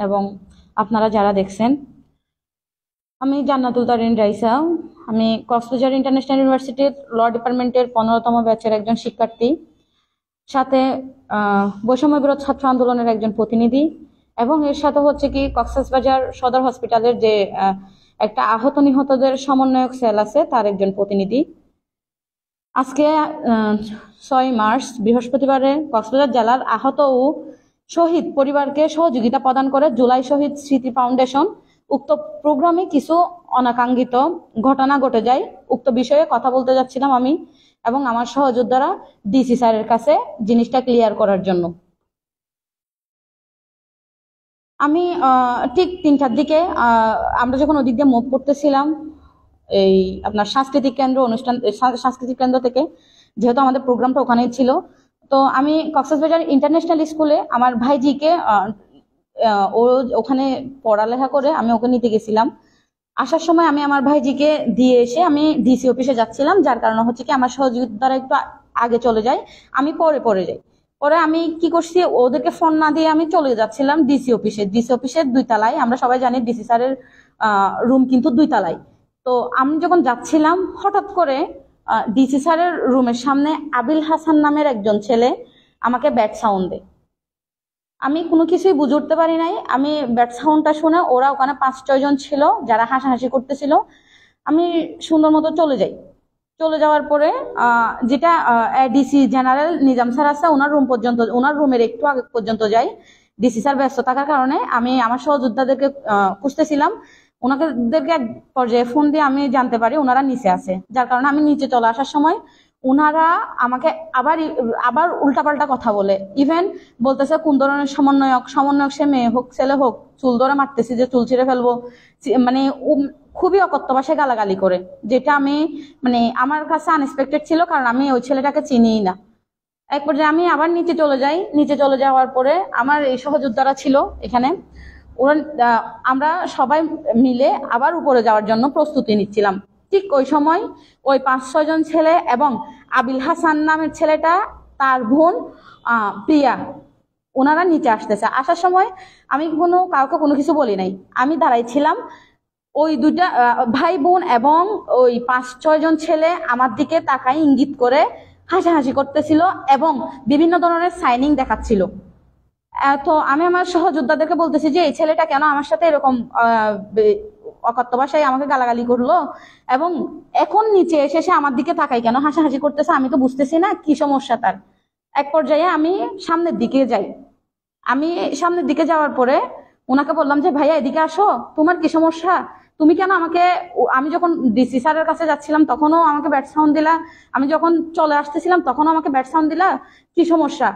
এবং আপনারা যারা দেখছেন। আমি জান্নাতুল তারিন রাইসা। আমি কক্সবাজার ইন্টারন্যাশনাল ইউনিভার্সিটির ল ডিপার্টমেন্টের 15তম ব্যাচের একজন শিক্ষার্থী, সাথে বৈষম্য বিরোধ ছাত্র আন্দোলনের একজন প্রতিনিধি, এবং এর সাথে হচ্ছে কি কক্সবাজার সদর হসপিটালের যে একটা আহত নিহতদের সমন্বয়ক সেল আছে তার একজন প্রতিনিধি। আজকে 6 মার্চ বৃহস্পতিবারে কক্সবাজার জেলার আহত ও শহীদ পরিবারকে সহযোগিতা প্রদান করে জুলাই শহীদ স্মৃতি ফাউন্ডেশন উক্ত প্রোগ্রামে কিছু অনাকাঙ্ক্ষিত ঘটনা ঘটে যায়। উক্ত বিষয়ে কথা বলতে যাচ্ছিলাম আমি এবং আমার সহযোদ্ধারা ডিসি স্যারের কাছে জিনিসটা ক্লিয়ার করার জন্য। আমি ঠিক 3টার দিকে আমরা যখন ওদিক দিয়ে মুভ করতেছিলাম এই আপনার সাংস্কৃতিক কেন্দ্র থেকে, যেহেতু আমাদের প্রোগ্রামটা ওখানেই ছিল, তো আমি কক্সবাজার ইন্টারন্যাশনাল স্কুলে আমার ভাইজিকে ও ওখানে পড়ালেখা করে আমি ওকে নিতে গেছিলাম। আসার সময় আমি আমার ভাইজিকে দিয়ে এসে আমি ডিসি অফিসে যাচ্ছিলাম, যার কারণে হচ্ছে কি আমার সহযোগিতারা একটু আগে চলে যায়, আমি পরে যাই। পরে আমি কি করছি, ওদেরকে ফোন না দিয়ে আমি চলে যাচ্ছিলাম ডিসি অফিসের 2 তলায়। আমরা সবাই জানি ডিসি স্যারের রুম কিন্তু 2 তলায়। তো আমি যখন যাচ্ছিলাম হঠাৎ করে ডিসি স্যারের রুমের সামনে আবিল হাসান নামের একজন ছেলে আমাকে ব্যাট সাউন্ড দেয়। আমি কোনো কিছুই বুঝে উঠতে পারি নাই। আমি ব্যাট সাউন্ডটা শুনে ওরা ওখানে 5-6 জন ছিল যারা হাসাহাসি করতেছিল। আমি সুন্দর মতো চলে যাওয়ার পরে যেটা ডিসি জেনারেল নিজাম স্যার আছে ওনার রুমের একটু আগে পর্যন্ত যাই। ডিসি স্যার ব্যস্ত থাকার কারণে আমি আমার সহযোদ্ধাদেরকে খুঁজতেছিলাম। ওনাদেরকে এক পর্যায়ে ফোন দিয়ে আমি জানতে পারি ওনারা নিচে আছে, যার কারণে আমি নিচে চলে আসার সময় ওনারা আমাকে আবার উল্টাপাল্টা কথা বলে। ইভেন বলতেছে কোন ধরনের সমন্বয়ক সে মেয়ে হোক ছেলে হোক, চুল ধরে মারতেছি যে চুল ছিঁড়ে ফেলবো, মানে খুবই অকথ্য ভাষায় গালাগালি করে, যেটা আমি মানে আমার কাছে আনএক্সপেক্টেড ছিল, কারণ আমি ওই ছেলেটাকে চিনিই না। এক পর্যায়ে আমি আবার নিচে চলে যাওয়ার পরে আমার এই সহযোদ্ধারা ছিল এখানে, আমরা সবাই মিলে আবার উপরে যাওয়ার জন্য প্রস্তুতি নিচ্ছিলাম। ঠিক ওই সময় ওই 5-6 জন ছেলে এবং আবিল হাসান নামের ছেলেটা, তার বোন প্রিয়া, ওনারা নিচে আসতেছে। আসার সময় আমি কাউকে কোনো কিছু বলি নাই, আমি দাঁড়াইছিলাম। ওই 2টা ভাই বোন এবং ওই 5-6 জন ছেলে আমার দিকে তাকাই ইঙ্গিত করে হাসাহাসি করতেছিল এবং বিভিন্ন ধরনের সাইনিং দেখাচ্ছিল। তো আমি আমার সহযোদ্ধাদেরকে বলতেছি যে এই ছেলেটা কেন আমার সাথে এরকম অকথ্য ভাষায় আমাকে গালাগালি করলো, এবং এখন নিচে এসে সে আমার দিকে তাকাই কেন হাসাহাসি করতেছে, আমি তো বুঝতেছি না কি সমস্যা তার। এক পর্যায়ে আমি সামনের দিকে যাওয়ার পরে ওনাকে বললাম যে ভাইয়া এদিকে আসো, তোমার কি সমস্যা, তুমি কেন আমাকে, আমি যখন ডিসি স্যারের কাছে যাচ্ছিলাম তখনও আমাকে ব্যাট সাউন্ড দিলা, আমি যখন চলে আসতেছিলাম তখনও আমাকে ব্যাট সাউন্ড দিলা, কি সমস্যা?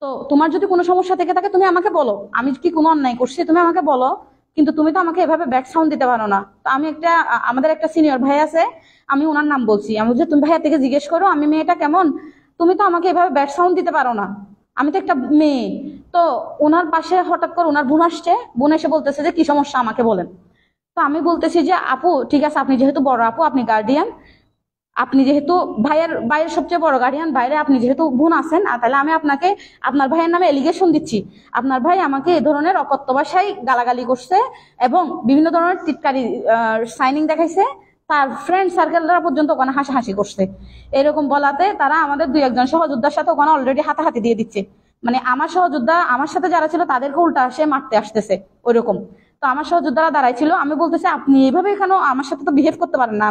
তো তোমার যদি কোনো সমস্যা থেকে থাকে তুমি আমাকে বলো, আমি কি কোনো অন্যায় করছি তুমি আমাকে বলো, কিন্তু তুমি তো আমাকে এভাবে ব্যাট সাউন্ড দিতে পারো না। তো আমি আমাদের একটা সিনিয়র ভাই আছে, আমি ওনার নাম বলছি, আমি বলছি তুমি ভাইয়া থেকে জিজ্ঞেস করো আমি মেয়েটা কেমন, তুমি তো আমাকে এভাবে ব্যাট সাউন্ড দিতে পারো না, আমি তো একটা মেয়ে। তো ওনার পাশে হঠাৎ করে ওনার বোন আসছে, বোন এসে বলতেছে যে কি সমস্যা আমাকে বলেন। তো আমি বলতেছি যে আপু ঠিক আছে, আপনি যেহেতু বড় আপু, আপনি গার্ডিয়ান, আপনি যেহেতু ভাইয়ের সবচেয়ে বড় গার্ডিয়ান, বাইরে আপনি যেহেতু বোন আছেন, তাহলে আমি আপনাকে আপনার ভাইয়ের নামে এলিগেশন দিচ্ছি। আপনার ভাই আমাকে এ ধরনের অকথ্য ভাষায় গালাগালি করছে এবং বিভিন্ন ধরনের টিটকারি সাইনিং দেখাইছে, তার ফ্রেন্ড সার্কেলরা পর্যন্ত ওখানে হাসাহাসি করছে। এরকম বলাতে তারা আমাদের 2-1 জন সহযোদ্ধার সাথে ওখানে অলরেডি হাতাহাতি দিয়ে দিচ্ছে, মানে আমার সহযোদ্ধা আমার সাথে যারা ছিল তাদেরকে উল্টা আসে মারতে আসতেছে ওইরকম। তো আমার সহযোদ্ধারা দাঁড়াইছিল, আমি বলতেছি আপনি এইভাবে এখানে আমার সাথে তো বিহেভ করতে পারেন না।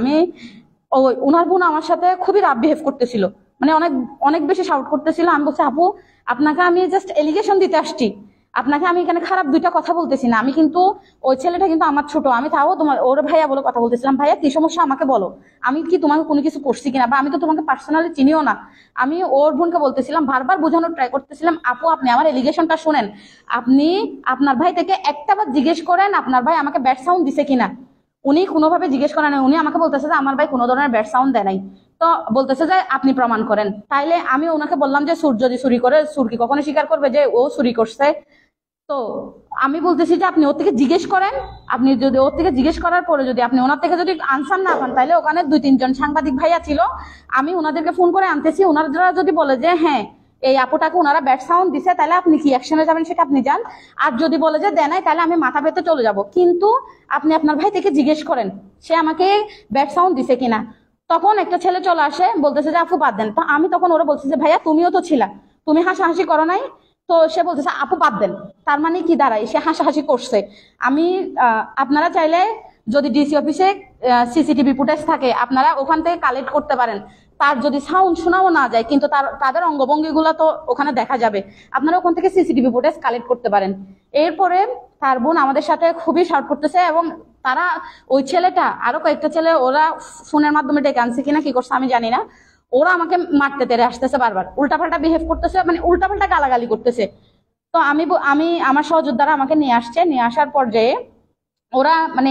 ওনার বোন আমার সাথে খুবই রাফ বিহেভ করতেছিল, মানে অনেক অনেক বেশি শাউট করতেছিল। আমি বলছি আপু আপনাকে আমি জাস্ট এলিগেশন দিতে আসছি, আপনাকে আমি এখানে খারাপ 2টা কথা বলতেছি না। আমি কিন্তু ওই ছেলেটা কিন্তু আমার ছোট, আমি তাও ওর ভাইয়া বলে কথা বলতেছিলাম, ভাইয়া কি সমস্যা আমাকে বলো, আমি কি তোমাকে কোনো কিছু করছি কিনা, বা আমি তো তোমাকে পার্সোনালি চিনিও না। আমি ওর বোনকে বলতেছিলাম, বারবার বোঝানোর ট্রাই করতেছিলাম, আপু আপনি আমার এলিগেশনটা শুনেন, আপনি আপনার ভাই থেকে একটাবার জিজ্ঞেস করেন আপনার ভাই আমাকে ব্যাট সাউন্ড দিছে কিনা। উনি কোনোভাবে জিজ্ঞেস করেন, উনি আমাকে বলতেছে যে আমার ভাই কোনো ধরনের ব্যাট সাউন্ড দেয় নাই। তো বলতেছে যে আপনি প্রমাণ করেন। তাইলে আমি ওনাকে বললাম যে সুর যদি চুরি করে, সুর কি কখনো স্বীকার করবে যে ও চুরি করছে? তো আমি বলতেছি যে আপনি ওর থেকে জিজ্ঞেস করেন, আপনি যদি ওর থেকে জিজ্ঞেস করার পরে যদি আপনি ওনার থেকে যদি আনসার না পান, তাহলে ওখানে 2-3 জন সাংবাদিক ভাইয়া ছিল, আমি ওনাদেরকে ফোন করে আনতেছি, ওনারা যদি বলে যে হ্যাঁ এই আপুটাকে ওনারা ব্যাড সাউন্ড দিছে, তাহলে আপনি কি অ্যাকশনে যাবেন সেটা আপনি যান, আর যদি বলে যে দেয় নাই তাহলে আমি মাথা পেতে চলে যাব, কিন্তু আপনি আপনার ভাই থেকে জিজ্ঞেস করেন সে আমাকে ব্যাড সাউন্ড দিছে কিনা। তখন একটা ছেলে চলে আসে বলতেছে যে আপু বাদ দেন। তো আমি তখন ওরা বলছি যে ভাইয়া তুমিও তো ছিলা, তুমি হাসাহাসি করো নাই? তো সে বলতেছে আপু বাদ দেন। তার মানে কি দাঁড়ায়, সে হাসাহাসি করছে। আমি আপনারা চাইলে যদি ডিসি অফিসে সিসিটিভি ফুটেজ থাকে আপনারা ওখান থেকে কালেক্ট করতে পারেন। তার যদি সাউন্ড শোনাও না যায় কিন্তু তাদের অঙ্গভঙ্গি গুলো তো ওখানে দেখা যাবে, আপনারা ওখান থেকে সিসিটিভি ফুটেজ কালেক্ট করতে পারেন। এরপরে তার বোন আমাদের সাথে খুবই শাউট করতেছে, এবং তারা ওই ছেলেটা আরো কয়েকটা ছেলে ওরা ফোনের মাধ্যমে ডেকে আনছে কিনা কি করছে আমি জানি না, ওরা আমাকে মারতে তেড়ে আসতেছে, বারবার উল্টাপাল্টা বিহেভ করতেছে, মানে উল্টাপাল্টা গালাগালি করতেছে। তো আমি আমার সহযোদ্ধারা আমাকে নিয়ে আসছে, নিয়ে আসার পর্যায়ে ওরা মানে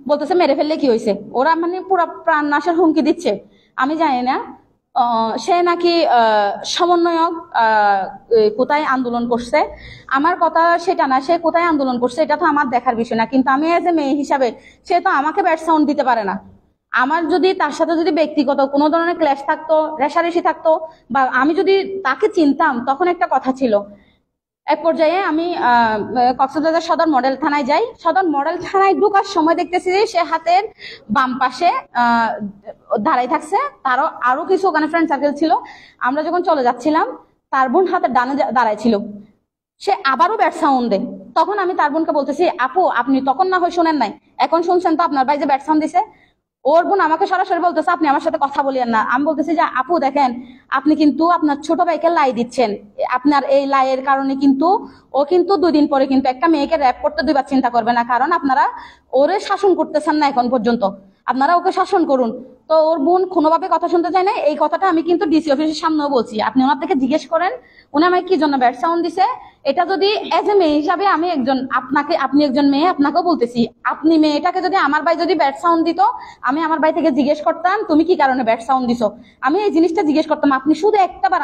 বলতেছে মেরে ফেললে কি হয়েছে, ওরা মানে পুরো প্রাণ নাশের হুমকি দিচ্ছে। আমি জানি না সে নাকি সমন্বয়ক কোথায় আন্দোলন করছে, আমার কথা সেটা না, সে কোথায় আন্দোলন করছে এটা তো আমার দেখার বিষয় না, কিন্তু আমি এজ এ মেয়ে হিসাবে সে তো আমাকে ব্যাড সাউন্ড দিতে পারে না। আমার যদি তার সাথে যদি ব্যক্তিগত কোনো ধরনের ক্ল্যাশ থাকতো, রেষারেষি থাকতো, বা আমি যদি তাকে চিনতাম তখন একটা কথা ছিল। এক পর্যায়ে আমি কক্সবাজার সদর মডেল থানায় যাই। সদর মডেল থানায় ঢোকার সময় দেখতেছি যে সে হাতের বাম পাশে দাঁড়াই থাকছে, তারও আরো কিছু ওখানে ফ্রেন্ড সার্কেল ছিল। আমরা যখন চলে যাচ্ছিলাম তার বোন হাতের ডানে দাঁড়াই ছিল, সে আবারও ব্যাড সাউন্ড দেয়। তখন আমি তার বোনকে বলতেছি আপু আপনি তখন না হয় শোনেন নাই, এখন শুনছেন তো আপনার ভাই যে ব্যাড সাউন্ড দিছে। ওর বোন আমাকে সরাসরি বলতেছে আপনি আমার সাথে কথা বলিয়েন না। আমি বলতেছি যে আপু দেখেন আপনি কিন্তু আপনার ছোট ভাইকে লাই দিচ্ছেন, আপনার এই লাইয়ের কারণে কিন্তু ও কিন্তু 2 দিন পরে কিন্তু একটা মেয়েকে র্যাপ করতে 2 বার চিন্তা করবে না, কারণ আপনারা ওরে শাসন করতেছেন না এখন পর্যন্ত, আপনারা ওকে শাসন করুন। তো ওর বোন কোনোভাবে কথা শুনতে চায় না। এই কথাটা আমি কিন্তু ডিসি অফিসের সামনেও বলছি, আপনি ওনার থেকে জিজ্ঞেস করেন উনি আমাকে কি জন্য ব্যাড সাউন্ড দিছে। এটা যদি এজ এ মেয়ে হিসাবে আমি একজন আপনি একজন মেয়ে, আপনাকেও বলতেছি, আপনি মেয়েটাকে যদি আমার ভাই যদি ব্যাড সাউন্ড দিত আমি আমার ভাই থেকে জিজ্ঞেস করতাম তুমি কি কারণে ব্যাড সাউন্ড দিছো, আমি এই জিনিসটা জিজ্ঞেস করতাম। আপনি শুধু একটাবার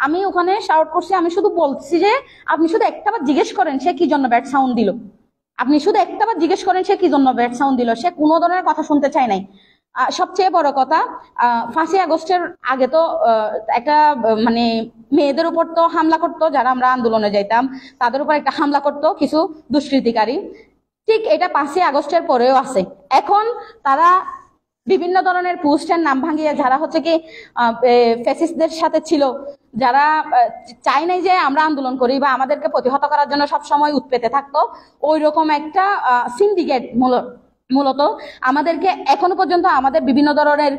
আমি ওখানে শাউট করছি, আমি শুধু বলছি যে আপনি শুধু একটাবার জিজ্ঞেস করেন সে কি জন্য ব্যাড সাউন্ড দিল, আপনি শুধু একটাবার জিজ্ঞেস করেন সে কি জন্য ব্যাড সাউন্ড দিল। সে কোনো ধরনের কথা শুনতে চায় নাই। সবচেয়ে বড় কথা 5ই আগস্টের আগে তো একটা মানে মেয়েদের উপর তো হামলা করতো, যারা আমরা আন্দোলনে যাইতাম তাদের উপর একটা হামলা করতো কিছু দুষ্কৃতিকারী, ঠিক এটা 5ই আগস্টের পরেও আছে। এখন তারা বিভিন্ন ধরনের পোস্টের নাম ভাঙিয়ে যারা হচ্ছে কি ফ্যাসিস্টদের সাথে ছিল, যারা চাই নাই যে আমরা আন্দোলন করি বা আমাদেরকে প্রতিহত করার জন্য সব সময় উৎপেতে থাকতো, ওই রকম একটা সিন্ডিকেট মূলত আমাদেরকে এখনো পর্যন্ত আমাদের বিভিন্ন ধরনের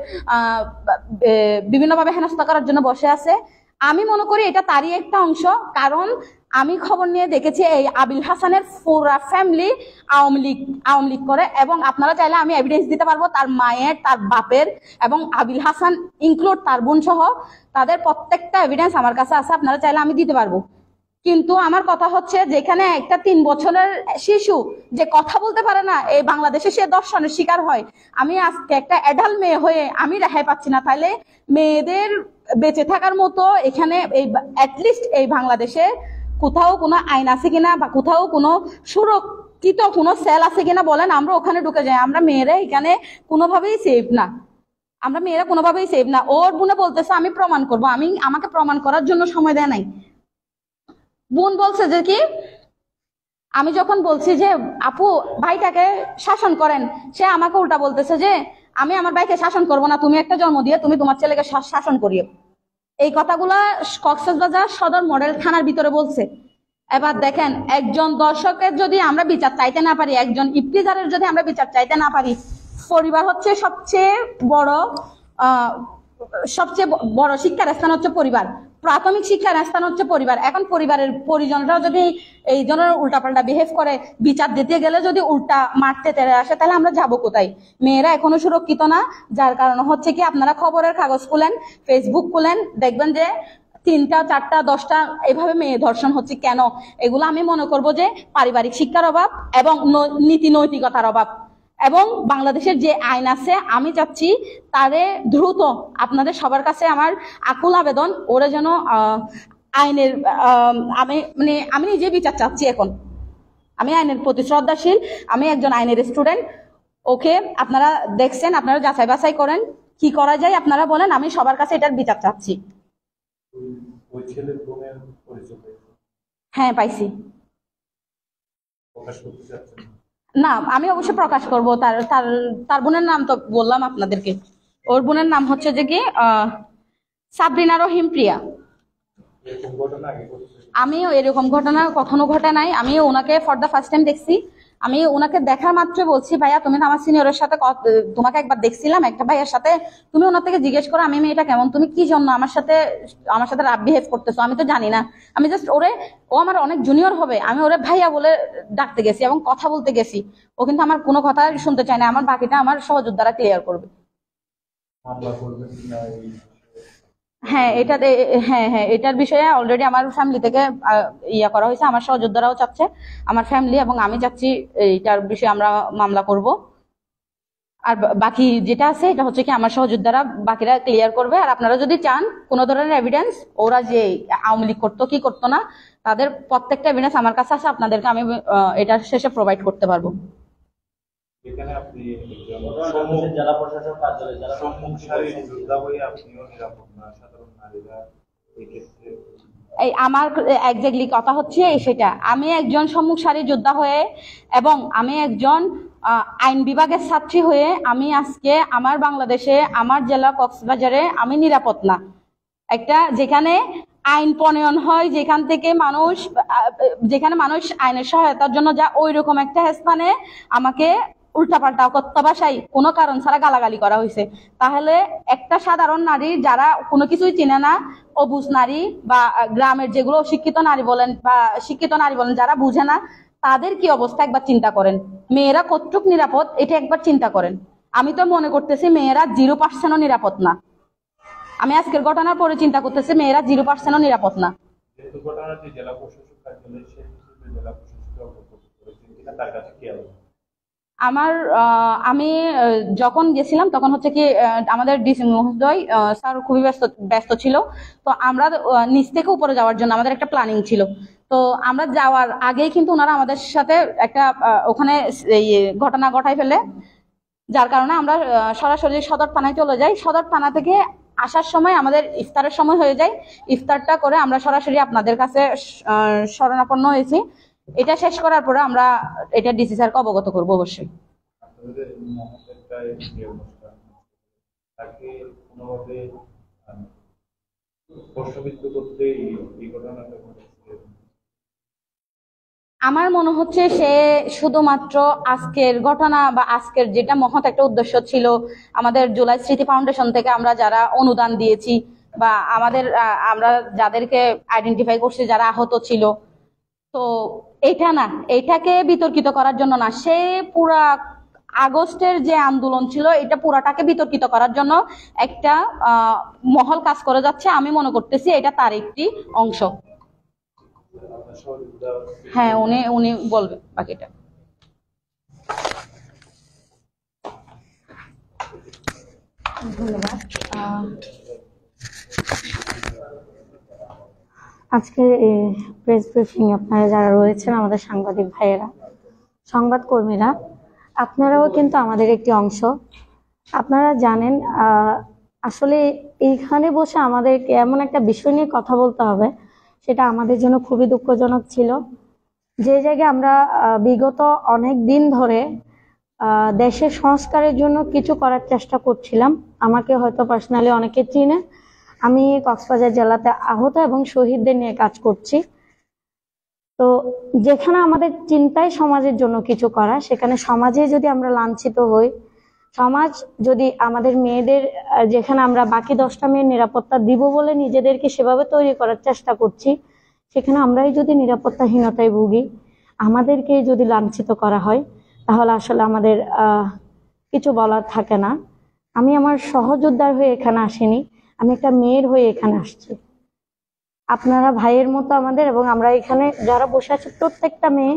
বিভিন্নভাবে হেনস্থা করার জন্য বসে আছে। আমি মনে করি এটা তারই একটা অংশ, কারণ আমি খবর নিয়ে দেখেছি এই আবিল হাসানের পুরা ফ্যামিলি আওয়ামী লীগ করে, এবং আপনারা চাইলে আমি এভিডেন্স দিতে পারবো তার মায়ের, তার বাপের, এবং আবিল হাসান ইনক্লুড তার বোন সহ তাদের প্রত্যেকটা এভিডেন্স আমার কাছে আছে, আপনারা চাইলে আমি দিতে পারবো। কিন্তু আমার কথা হচ্ছে যেখানে একটা 3 বছরের শিশু যে কথা বলতে পারে না, এই বাংলাদেশে সে ধর্ষণের শিকার হয়, আমি আজকে একটা অ্যাডাল্ট মেয়ে হয়ে আমি রেহাই পাচ্ছি না, তাহলে মেয়েদের বেঁচে থাকার মতো এখানে এই অ্যাটলিস্ট এই বাংলাদেশে কোথাও কোনো আইন আছে কিনা বা কোথাও কোনো সুরক্ষিত কোনো সেল আছে কিনা বলেন, আমরা ওখানে ঢুকে যাই। আমরা মেয়েরা এখানে কোনোভাবেই সেফ না, আমরা মেয়েরা কোনোভাবেই সেফ না। ওর বোনে বলতেছে আমি প্রমাণ করবো, আমাকে প্রমাণ করার জন্য সময় দেয় নাই। বোন বলছে যে কি আমি যখন বলছি যে আপু ভাইটাকে শাসন করেন, সে আমাকে উল্টা বলতেছে যে আমি আমার ভাইকে শাসন করবো না, তুমি একটা জন্ম দিয়ে তুমি তোমার ছেলেকে শাসন করিও। এই কথাগুলা কক্সবাজার সদর মডেল থানার ভিতরে বলছে। এবার দেখেন একজন দর্শকের যদি আমরা বিচার চাইতে না পারি, একজন ইফতিজারের যদি আমরা বিচার চাইতে না পারি, পরিবার হচ্ছে সবচেয়ে বড় শিক্ষার স্থান হচ্ছে পরিবার, প্রাথমিক শিক্ষার স্থান হচ্ছে পরিবার। এখন পরিবারের পরিজনরাও যদি এই ধরনের উল্টাপাল্টা বিহেভ করে, বিচার দিতে গেলে যদি উল্টা মারতে তেড়ে আসে, তাহলে আমরা যাবো কোথায়? মেয়েরা এখনো সুরক্ষিত না, যার কারণে হচ্ছে কি আপনারা খবরের কাগজ খুলেন, ফেসবুক খুলেন, দেখবেন যে 3টা 4টা 10টা এভাবে মেয়ে ধর্ষণ হচ্ছে। কেন? এগুলো আমি মনে করব যে পারিবারিক শিক্ষার অভাব এবং নীতি নৈতিকতার অভাব, এবং বাংলাদেশের যে আইন আছে আমি চাচ্ছি তারে দ্রুত, আপনাদের সবার কাছে আমার আকুল আবেদন, ওরা যেন আইনের আমি নিজে বিচার চাচ্ছি। এখন আমি আইনের প্রতি শ্রদ্ধাশীল, আমি একজন আইনের স্টুডেন্ট। ওকে আপনারা দেখছেন, আপনারা যাচাই বাছাই করেন কি করা যায়, আপনারা বলেন, আমি সবার কাছে এটার বিচার চাচ্ছি। ওই ছেলের বোনের পরিচয় পেয়েছেন? হ্যাঁ পাইছি। প্রকাশ করতে চাচ্ছেন? না, আমি অবশ্যই প্রকাশ করব। তার তার তার বোনের নাম তো বললাম আপনাদেরকে। ওর বোনের নাম হচ্ছে যে কি সাবরিনা রহিম প্রিয়া। এরকম ঘটনা আগে ঘটেছে? আমিও এরকম ঘটনা কখনো ঘটে নাই। আমি ওনাকে ফর দ্য ফার্স্ট টাইম দেখছি। আমি ওনাকে দেখা মাত্র বলছি, ভাইয়া তুমি তো আমার সিনিয়রের সাথে তোমাকে একবার দেখছিলাম একটা ভাইয়ের সাথে, তুমি ওনার থেকে জিজ্ঞেস করো আমি মেয়েটা কেমন, তুমি কি জন্য আমার সাথে রাব বিহেভ করতেছো, আমি তো জানি না। আমি জাস্ট ও আমার অনেক জুনিয়র হবে, আমি ওরে ভাইয়া বলে ডাকতে গেছি এবং কথা বলতে গেছি। ও কিন্তু আমার কোনো কথা শুনতে চায় না। আমার বাকিটা আমার সহযোদ্ধারা ক্লিয়ার করবে। মামলা করবেন কিনা এই হ্যাঁ হ্যাঁ এটার বিষয়ে অলরেডি আমার ফ্যামিলি থেকে ইয়া করা হয়েছে। আমার সহযোদ্ধারাও চাচ্ছে, আমার ফ্যামিলি এবং আমি চাচ্ছি এইটার বিষয়ে আমরা মামলা করব। আর বাকি যেটা আছে এটা হচ্ছে কি আমার সহযোদ্ধারা বাকিরা ক্লিয়ার করবে। আর আপনারা যদি চান কোনো ধরনের এভিডেন্স, ওরা যে আওয়ামী লীগ করতো কি করতো না, তাদের প্রত্যেকটা এভিডেন্স আমার কাছে আছে, আপনাদেরকে আমি এটা শেষে প্রোভাইড করতে পারবো। এখানে আপনি জেলা প্রশাসক কার্যালয় জেলা সম্মুখ সারির যোদ্ধা হয়ে আপনিও নিরাপদ না, সাধারণ নারীরা এই ক্ষেত্রে? এই আমার এক্স্যাক্টলি কথা হচ্ছে সেটা। আমি একজন সম্মুখ সারি যোদ্ধা হয়ে এবং আমি একজন আইন বিভাগের ছাত্রী হয়ে আমি আজকে আমার বাংলাদেশে আমার জেলা কক্সবাজারে আমি নিরাপদ না। একটা যেখানে আইন প্রণয়ন হয়, যেখানে মানুষ আইনের সহায়তার জন্য যা, ওই রকম একটা স্থানে আমাকে উল্টাপাল্টা অকথ্য ভাষায় কোনো কারণ ছাড়া গালাগালি করা হয়েছে। তাহলে একটা সাধারণ নারী যারা কোনো কিছুই চিনে না, অবুঝ নারী বা গ্রামের যেগুলো শিক্ষিত নারী বলেন বা শিক্ষিত নারী বলেন, যারা বুঝে না, তাদের কি অবস্থা একবার চিন্তা করেন। মেয়েরা কতটুক নিরাপদ এটা একবার চিন্তা করেন। আমি তো মনে করতেছি মেয়েরা 0%ও নিরাপদ না। আমি আজকের ঘটনার পরে চিন্তা করতেছি মেয়েরা 0%ও নিরাপদ না। যেহেতু ঘটনাটি জেলা প্রশাসক কার্যালয়, সেই হিসেবে জেলা প্রশাসক অবগত করেছেন কিনা তার কাছে কি আছে? আমি যখন গেছিলাম তখন হচ্ছে কি আমাদের ডিসি মহোদয় স্যার খুবই ব্যস্ত ছিল। তো আমরা নিচ থেকে উপরে যাওয়ার জন্য আমাদের একটা প্ল্যানিং ছিল। তো আমরা যাওয়ার আগেই কিন্তু ওনারা আমাদের সাথে একটা ওখানে এই ঘটনা ঘটাই ফেলে, যার কারণে আমরা সরাসরি সদর থানায় চলে যাই। সদর থানা থেকে আসার সময় আমাদের ইফতারের সময় হয়ে যায়। ইফতারটা করে আমরা সরাসরি আপনাদের কাছে শরণাপন্ন হয়েছি। এটা শেষ করার পরে আমরা এটা ডিসি স্যারকে অবগত করবো অবশ্যই। আপনাদের মহতের গায়ে যে অনুষ্ঠান, তাকে কোনোভাবে প্রশ্নবিদ্ধ করতে এই ঘটনাটা ঘটেছে? আমার মনে হচ্ছে সে শুধুমাত্র আজকের ঘটনা বা আজকের যেটা মহৎ একটা উদ্দেশ্য ছিল, আমাদের জুলাই স্মৃতি ফাউন্ডেশন থেকে আমরা যারা অনুদান দিয়েছি বা আমরা যাদেরকে আইডেন্টিফাই করছি যারা আহত ছিল, তো এটা না, এটাকে বিতর্কিত করার জন্য না, সে পুরা আগস্টের যে আন্দোলন ছিল এটা পুরাটাকে বিতর্কিত করার জন্য একটা মহল কাজ করে যাচ্ছে। আমি মনে করতেছি এটা তার একটি অংশ। আপনার সহযোগিতা? হ্যাঁ, উনি বলবে বাকিটা। ধন্যবাদ। আজকের এই প্রেস ব্রিফিং আপনারা যারা রয়েছেন, আমাদের সাংবাদিক ভাইয়েরা, সংবাদকর্মীরা, আপনারাও কিন্তু আমাদের একটি অংশ। আপনারা জানেন আসলে এইখানে বসে আমাদেরকে এমন একটা বিষয় নিয়ে কথা বলতে হবে, সেটা আমাদের জন্য খুবই দুঃখজনক ছিল। যে জায়গায় আমরা বিগত অনেক দিন ধরে দেশের সংস্কারের জন্য কিছু করার চেষ্টা করছিলাম। আমাকে হয়তো পার্সোনালি অনেকে চিনে, আমি কক্সবাজার জেলাতে আহত এবং শহীদদের নিয়ে কাজ করছি। তো যেখানে আমাদের চিন্তায় সমাজের জন্য কিছু করা, সেখানে সমাজে যদি আমরা লাঞ্ছিত হই, সমাজ যদি আমাদের মেয়েদের, যেখানে আমরা বাকি 10টা মেয়ের নিরাপত্তা দিব বলে নিজেদেরকে সেভাবে তৈরি করার চেষ্টা করছি, সেখানে আমরাই যদি নিরাপত্তাহীনতায় ভুগি, আমাদেরকে যদি লাঞ্ছিত করা হয়, তাহলে আসলে আমাদের কিছু বলার থাকে না। আমি আমার সহযোদ্ধার হয়ে এখানে আসিনি, আমি একটা মেয়ের হয়ে এখানে আসছি। আপনারা ভাইয়ের মতো আমাদের, এবং আমরা এখানে যারা বসে আছি প্রত্যেকটা মেয়ে,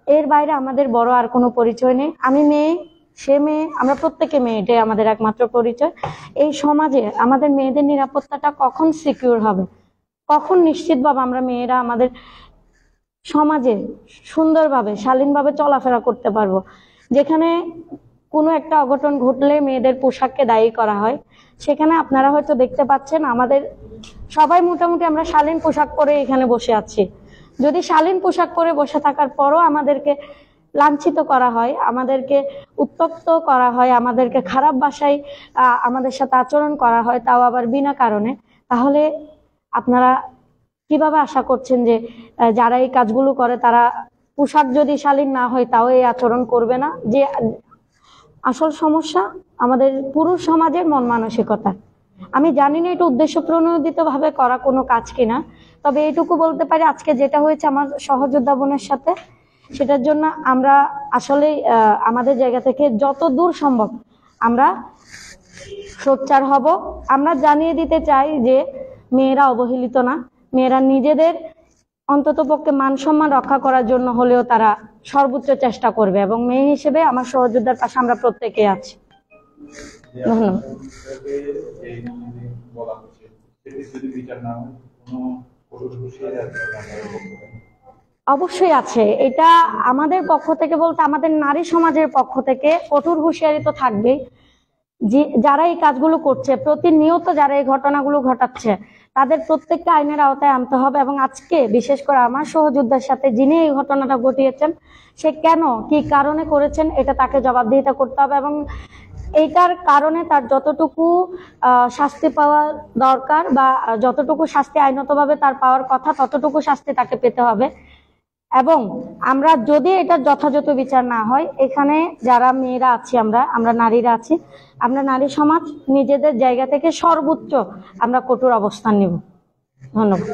এর বাইরে আমাদের বড় আর কোনো পরিচয় নেই। আমি মেয়ে, সে মেয়ে, আমরা প্রত্যেকে মেয়ে, এটাই আমাদের একমাত্র পরিচয়। এই সমাজে আমাদের মেয়েদের নিরাপত্তাটা কখন সিকিউর হবে, কখন নিশ্চিতভাবে আমরা মেয়েরা আমাদের সমাজে সুন্দরভাবে শালীনভাবে চলাফেরা করতে পারবো, যেখানে কোনো একটা অঘটন ঘটলে মেয়েদের পোশাককে দায়ী করা হয়। সেখানে আপনারা হয়তো দেখতে পাচ্ছেন আমাদের সবাই মোটামুটি আমরা শালীন পোশাক পরে এখানে বসে আছি। যদি শালীন পোশাক পরে বসে থাকার পরও আমাদেরকে লাঞ্ছিত করা হয়, আমাদেরকে উত্তপ্ত করা হয়, আমাদেরকে খারাপ ভাষায় আমাদের সাথে আচরণ করা হয়, তাও আবার বিনা কারণে, তাহলে আপনারা কিভাবে আশা করছেন যে যারা এই কাজগুলো করে তারা পোশাক যদি শালীন না হয় তাও এই আচরণ করবে না? যে আসল সমস্যা আমাদের পুরুষ সমাজের মন মানসিকতা। আমি জানি না এটা উদ্দেশ্য প্রণোদিত ভাবে করা কোনো কাজ কিনা, তবে এইটুকু বলতে পারি আজকে যেটা হয়েছে আমার সহযোদ্ধা বোনের সাথে, সেটার জন্য আমরা আসলে আমাদের জায়গা থেকে যত দূর সম্ভব আমরা সোচ্চার হব। আমরা জানিয়ে দিতে চাই যে মেয়েরা অবহেলিত না, মেয়েরা নিজেদের অন্ততপক্ষে মান সম্মান রক্ষা করার জন্য হলেও তারা সর্বোচ্চ চেষ্টা করবে, এবং মেয়ে হিসেবে আমার সহযোদ্ধার পাশে আমরা প্রত্যেকেই আছি। ধন্যবাদ। বলা হচ্ছে সেটি যদি বিচার না হয় কোনো কঠোর হুঁশিয়ারি আছে আপনাদের পক্ষ থেকে? অবশ্যই আছে। এটা আমাদের পক্ষ থেকে বলতে আমাদের নারী সমাজের পক্ষ থেকে কঠোর হুঁশিয়ারি তো থাকবেই। যে যারা এই কাজগুলো করছে, প্রতিনিয়ত যারা এই ঘটনাগুলো ঘটাচ্ছে, তাদের প্রত্যেকটা আইনের আওতায় আনতে হবে। এবং আজকে বিশেষ করে আমার সহযোদ্ধার সাথে যিনি এই ঘটনাটা ঘটিয়েছেন, সে কেন কি কারণে করেছেন এটা তাকে জবাবদিহিতা করতে হবে, এবং এইটার কারণে তার যতটুকু শাস্তি পাওয়া দরকার বা যতটুকু শাস্তি আইনতভাবে তার পাওয়ার কথা ততটুকু শাস্তি তাকে পেতে হবে। এবং আমরা যদি এটার যথাযথ বিচার না হয়, এখানে যারা মেয়েরা আছি, আমরা নারীরা আছি, আমরা নারী সমাজ নিজেদের জায়গা থেকে সর্বোচ্চ আমরা কঠোর অবস্থান নেব। ধন্যবাদ।